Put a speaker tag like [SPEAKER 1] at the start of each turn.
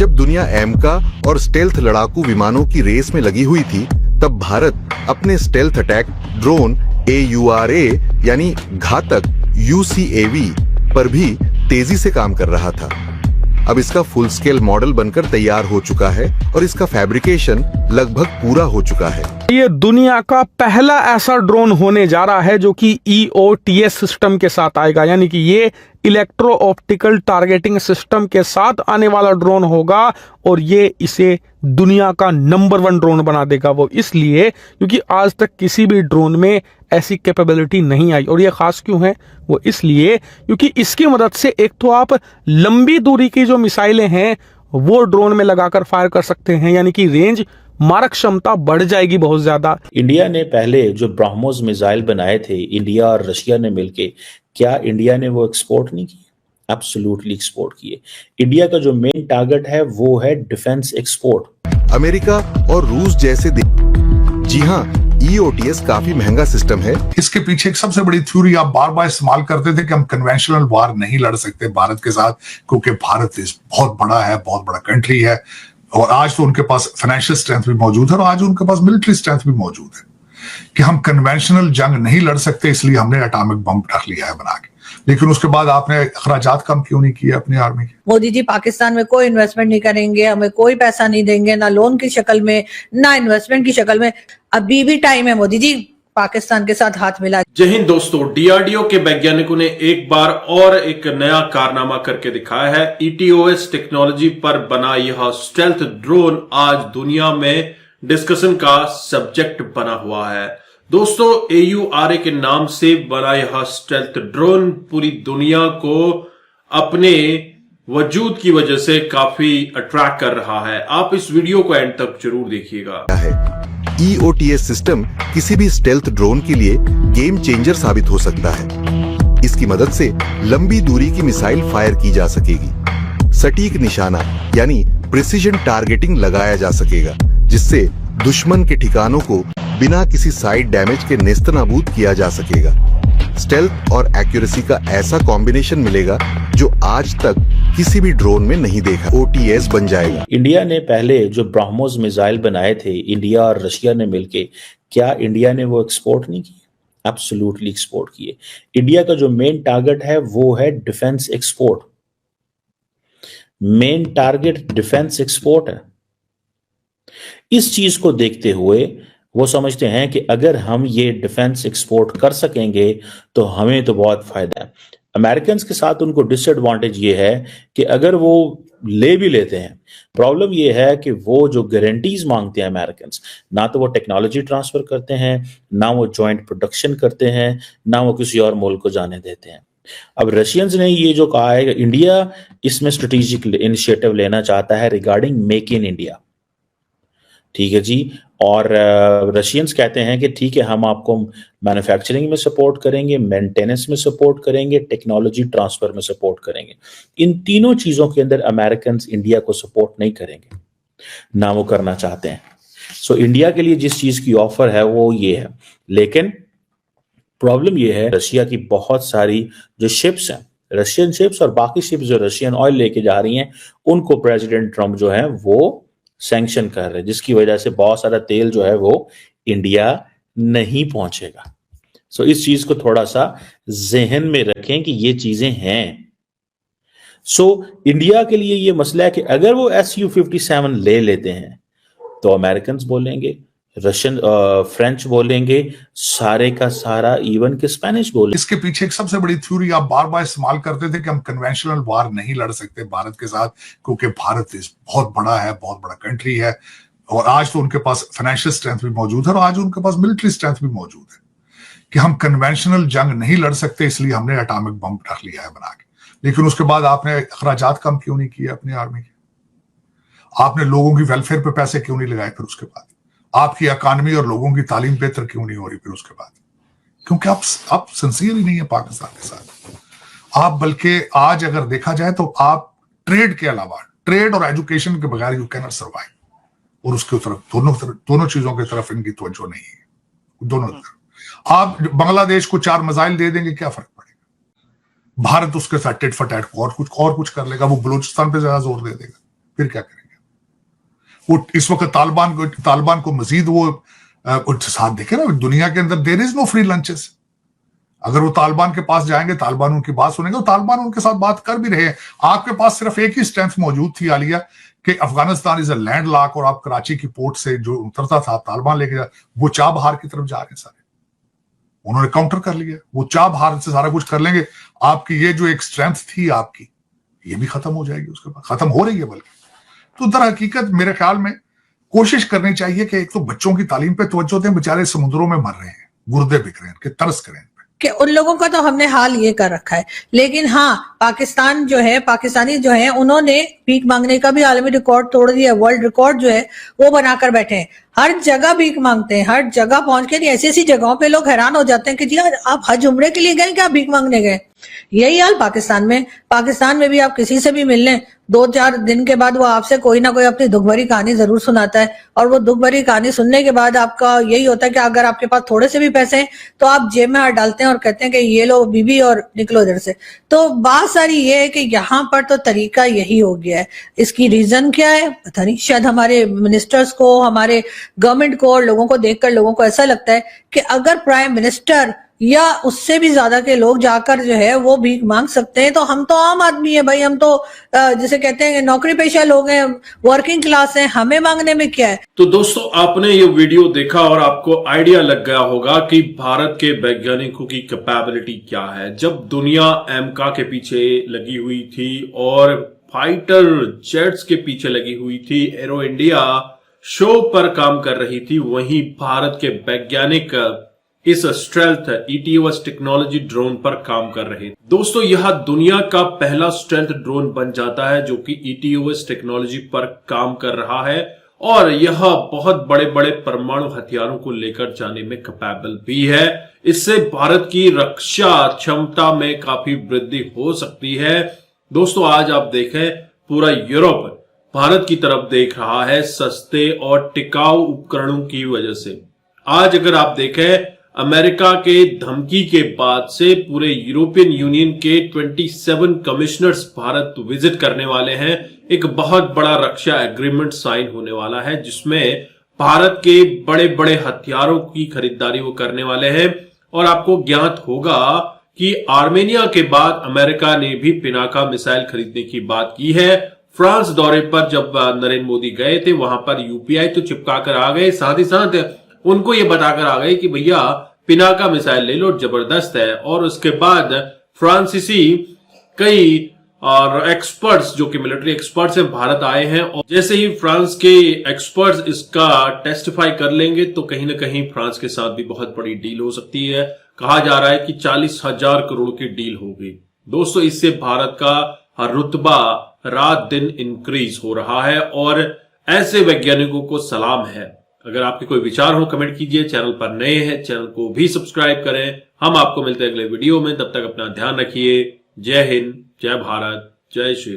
[SPEAKER 1] जब दुनिया एमका और स्टेल्थ लड़ाकू विमानों की रेस में लगी हुई थी, तब भारत अपने स्टेल्थ अटैक ड्रोन AURA यानी घातक UCAV पर भी तेजी से काम कर रहा था। अब इसका फुल स्केल मॉडल बनकर तैयार हो चुका है और इसका फैब्रिकेशन लगभग पूरा हो चुका है।
[SPEAKER 2] ये दुनिया का पहला ऐसा ड्रोन होने जा रहा है जो कि EOTS सिस्टम के साथ आएगा, यानी कि ये इलेक्ट्रो ऑप्टिकल टारगेटिंग सिस्टम के साथ आने वाला ड्रोन होगा और ये इसे दुनिया का नंबर 1 ड्रोन बना देगा। वो इसलिए क्योंकि आज तक किसी भी ड्रोन में ऐसी कैपेबिलिटी नहीं आई। और ये खास क्यों है? वो इसलिए क्योंकि इसकी मदद से एक तो आप लंबी दूरी की जो मिसाइलें हैं वो ड्रोन में लगाकर फायर कर सकते हैं, यानी कि रेंज मारक क्षमता बढ़ जाएगी बहुत ज्यादा।
[SPEAKER 3] इंडिया ने पहले जो ब्रह्मोस मिसाइल बनाए थे इंडिया और रशिया ने मिलके, क्या इंडिया ने वो एक्सपोर्ट नहीं किए? एब्सोल्युटली एक्सपोर्ट किए। इंडिया का जो मेन टारगेट है वो है डिफेंस एक्सपोर्ट।
[SPEAKER 1] अमेरिका और रूस जैसे जी हाँ, EOTS काफी महंगा सिस्टम है।
[SPEAKER 4] इसके पीछे एक सबसे बड़ी थ्योरी आप बार बार इस्तेमाल करते थे कि हम कन्वेंशनल वार नहीं लड़ सकते भारत के साथ, क्योंकि भारत देश बहुत बड़ा है, बहुत बड़ा कंट्री है और आज तो उनके पास फाइनेंशियल स्ट्रेंथ भी मौजूद है और आज उनके पास मिलिट्री स्ट्रेंथ भी मौजूद है कि हम कन्वेंशनल जंग नहीं लड़ सकते, इसलिए हमने एटॉमिक बम रख लिया है बना के। लेकिन उसके बाद आपने अखराजात कम क्यों नहीं किए अपनी आर्मी के?
[SPEAKER 5] मोदी जी पाकिस्तान में कोई इन्वेस्टमेंट नहीं करेंगे, हमें कोई पैसा नहीं देंगे, ना लोन की शक्ल में ना इन्वेस्टमेंट की शक्ल में। अभी भी टाइम है मोदी जी पाकिस्तान के साथ हाथ मिला।
[SPEAKER 6] जय हिंद दोस्तों, DRDO के वैज्ञानिकों ने एक बार और एक नया कारनामा करके दिखाया है। EOTS टेक्नोलॉजी पर बना यह स्टेल्थ ड्रोन आज दुनिया में डिस्कशन का सब्जेक्ट बना हुआ है। दोस्तों, AURA के नाम से बना यह स्टेल्थ ड्रोन पूरी दुनिया को अपने वजूद की वजह से काफी अट्रैक्ट कर रहा है। आप इस वीडियो को एंड तक जरूर देखिएगा।
[SPEAKER 1] EOTS सिस्टम किसी भी स्टेल्थ ड्रोन के लिए गेम चेंजर साबित हो सकता है। इसकी मदद से लंबी दूरी की मिसाइल फायर की जा सकेगी, सटीक निशाना यानी प्रिसिजन टारगेटिंग लगाया जा सकेगा, जिससे दुश्मन के ठिकानों को बिना किसी साइड डैमेज के नेस्तनाबूद किया जा सकेगा। स्टेल्थ और एक्यूरेसी का ऐसा कॉम्बिनेशन मिलेगा जो आज तक किसी भी ड्रोन में नहीं देखा। OTS बन जाएगा।
[SPEAKER 3] इंडिया ने पहले जो ब्रह्मोस मिसाइल बनाए थे इंडिया और रशिया ने मिलके, क्या इंडिया ने वो एक्सपोर्ट नहीं किए? एब्सोल्युटली एक्सपोर्ट किए। इंडिया का जो मेन टारगेट है वो है defence export. Main target defence export है। इस चीज को देखते हुए वो समझते हैं कि अगर हम ये डिफेंस एक्सपोर्ट कर सकेंगे तो हमें तो बहुत फायदा है। अमेरिकन के साथ उनको डिसएडवांटेज ये है कि अगर वो ले भी लेते हैं, प्रॉब्लम ये है कि वो जो गारंटीज मांगते हैं अमेरिकन, ना तो वो टेक्नोलॉजी ट्रांसफर करते हैं, ना वो जॉइंट प्रोडक्शन करते हैं, ना वो किसी और मुल्क को जाने देते हैं। अब रशियंस ने ये जो कहा है कि इंडिया इसमें स्ट्रेटेजिक इनिशिएटिव लेना चाहता है रिगार्डिंग मेक इन इंडिया, ठीक है जी। और रशियंस कहते हैं कि ठीक है, हम आपको मैन्युफैक्चरिंग में सपोर्ट करेंगे, मेंटेनेंस में सपोर्ट करेंगे, टेक्नोलॉजी ट्रांसफर में सपोर्ट करेंगे। इन तीनों चीजों के अंदर अमेरिकन इंडिया को सपोर्ट नहीं करेंगे, ना वो करना चाहते हैं। सो इंडिया के लिए जिस चीज की ऑफर है वो ये है, लेकिन प्रॉब्लम ये है रशिया की बहुत सारी जो शिप्स हैं, रशियन शिप्स और बाकी शिप्स जो रशियन ऑयल लेके जा रही हैं, उनको प्रेसिडेंट ट्रंप जो है वो सैंक्शन कर रहे हैं, जिसकी वजह से बहुत सारा तेल जो है वो इंडिया नहीं पहुंचेगा। सो इस चीज को थोड़ा सा जहन में रखें कि ये चीजें हैं। सो इंडिया के लिए ये मसला है कि अगर वो Su-57 ले लेते हैं तो अमेरिकन बोलेंगे, रशियन फ्रेंच बोलेंगे, सारे का सारा इवन के स्पेनिश बोलेंगे।
[SPEAKER 4] इसके पीछे एक सबसे बड़ी थ्योरी आप बार बार इस्तेमाल करते थे कि हम कन्वेंशनल वार नहीं लड़ सकते भारत के साथ, क्योंकि भारत देश बहुत बड़ा है, बहुत बड़ा कंट्री है और आज तो उनके पास फाइनेंशियल स्ट्रेंथ भी मौजूद है और आज उनके पास मिलिट्री स्ट्रेंथ भी मौजूद है कि हम कन्वेंशनल जंग नहीं लड़ सकते, इसलिए हमने एटॉमिक बम रख लिया है बना के। लेकिन उसके बाद आपने अखराजात कम क्यों नहीं किए अपनी आर्मी के? आपने लोगों की वेलफेयर पे पैसे क्यों नहीं लगाए? फिर उसके बाद आपकी इकॉनमी और लोगों की तालीम बेहतर क्यों नहीं हो रही फिर उसके बाद? क्योंकि आप सिंसियर ही नहीं है पाकिस्तान के साथ। आप बल्कि आज अगर देखा जाए तो आप ट्रेड के अलावा, ट्रेड और एजुकेशन के बगैर यू कैन नॉट सर्वाइव। और उसके तरफ दोनों चीजों की तरफ इनकी तवज्जो नहीं है, दोनों तरफ। आप बांग्लादेश को 4 मिसाइल दे देंगे, क्या फर्क पड़ेगा? भारत उसके साथ टिट फॉर टैट और कुछ कर लेगा, वो बलूचिस्तान पे ज्यादा जोर दे देगा। फिर क्या करेंगे? वो इस वक्त तालिबान को मजीद वो साथ देखे ना, दुनिया के अंदर there is no free lunches. अगर वो तालिबान के पास जाएंगे, तालिबान उनकी बात सुनेंगे, तो तालिबान उनके साथ बात कर भी रहे हैं। आपके पास सिर्फ एक ही स्ट्रेंथ मौजूद थी आलिया कि Afghanistan is a land lock, और आप कराची की पोर्ट से जो उतरता था तालिबान लेके जा, वो चाबहार की तरफ जा रहे हैं सारे। उन्होंने काउंटर कर लिया, वो चाबहार से सारा कुछ कर लेंगे। आपकी ये जो एक स्ट्रेंथ थी आपकी, ये भी खत्म हो जाएगी उसके बाद, खत्म हो रही है बल्कि। तो दर हकीकत मेरे ख्याल में कोशिश करनी चाहिए कि एक तो बच्चों की तालीम पे तवज्जो दें, बेचारे समुद्रों में मर रहे हैं, गुर्दे बिक रहे हैं, कि तरस करें
[SPEAKER 5] कि उन लोगों का तो हमने हाल ये कर रखा है। लेकिन हाँ, पाकिस्तान जो है, पाकिस्तानी जो है, उन्होंने भीख मांगने का भी आलमी रिकॉर्ड तोड़ दिया। वर्ल्ड रिकॉर्ड जो है वो बनाकर बैठे हैं, हर जगह भीख मांगते हैं, हर जगह पहुंच के ऐसी ऐसी जगहों पे लोग हैरान हो जाते हैं कि जी आप हज उम्रे के लिए गए क्या भीख मांगने गए? यही हाल पाकिस्तान में भी आप किसी से भी मिल लें, 2-4 दिन के बाद वो आपसे कोई ना कोई अपनी दुख भरी कहानी जरूर सुनाता है। और वो दुख भरी कहानी सुनने के बाद आपका यही होता है कि अगर आपके पास थोड़े से भी पैसे हैं तो आप जेब में हाथ डालते हैं और कहते हैं कि ये लो बीबी और निकलो इधर से। तो बात सारी ये है कि यहाँ पर तो तरीका यही हो गया है। इसकी रीजन क्या है पता नहीं, शायद हमारे मिनिस्टर्स को, हमारे गवर्नमेंट को और लोगों को देखकर लोगों को ऐसा लगता है कि अगर प्राइम मिनिस्टर या उससे भी ज्यादा के लोग जाकर जो है वो भीख मांग सकते हैं, तो हम तो आम आदमी है भाई, हम तो जिसे कहते हैं नौकरी पेशा लोग हैं, वर्किंग क्लास हैं, हमें मांगने में क्या है।
[SPEAKER 6] तो दोस्तों, आपने ये वीडियो देखा और आपको आइडिया लग गया होगा कि भारत के वैज्ञानिकों की कैपेबिलिटी क्या है। जब दुनिया एमका के पीछे लगी हुई थी और फाइटर जेट्स के पीछे लगी हुई थी, एरो इंडिया शो पर काम कर रही थी, वहीं भारत के वैज्ञानिक इस स्टेल्थ ईटीओएस टेक्नोलॉजी ड्रोन पर काम कर रहे थे। दोस्तों, यह दुनिया का पहला स्टेल्थ ड्रोन बन जाता है जो कि ईटीओएस टेक्नोलॉजी पर काम कर रहा है, और यह बहुत बड़े बड़े परमाणु हथियारों को लेकर जाने में कैपेबल भी है। इससे भारत की रक्षा क्षमता में काफी वृद्धि हो सकती है। दोस्तों, आज आप देखें, पूरा यूरोप भारत की तरफ देख रहा है सस्ते और टिकाऊ उपकरणों की वजह से। आज अगर आप देखें, अमेरिका के धमकी के बाद से पूरे यूरोपियन यूनियन के 27 कमिश्नर्स भारत विजिट करने वाले हैं। एक बहुत बड़ा रक्षा एग्रीमेंट साइन होने वाला है जिसमें भारत के बड़े बड़े हथियारों की खरीदारी वो करने वाले हैं। और आपको ज्ञात होगा कि आर्मेनिया के बाद अमेरिका ने भी पिनाका मिसाइल खरीदने की बात की है। फ्रांस दौरे पर जब नरेंद्र मोदी गए थे, वहां पर यूपीआई तो चिपका कर आ गए, साथ ही साथ उनको ये बताकर आ गए कि भैया पिनाका मिसाइल ले लो, जबरदस्त है। और उसके बाद फ्रांसीसी कई और एक्सपर्ट्स जो कि मिलिट्री एक्सपर्ट्स हैं भारत आए हैं, और जैसे ही फ्रांस के एक्सपर्ट्स इसका टेस्टिफाई कर लेंगे तो कहीं ना कहीं फ्रांस के साथ भी बहुत बड़ी डील हो सकती है। कहा जा रहा है कि 40,000 करोड़ की डील होगी। दोस्तों, इससे भारत का रुतबा रात दिन इंक्रीज हो रहा है और ऐसे वैज्ञानिकों को सलाम है। अगर आपके कोई विचार हो कमेंट कीजिए। चैनल पर नए हैं, चैनल को भी सब्सक्राइब करें। हम आपको मिलते हैं अगले वीडियो में, तब तक अपना ध्यान रखिए। जय हिंद, जय भारत, जय श्री।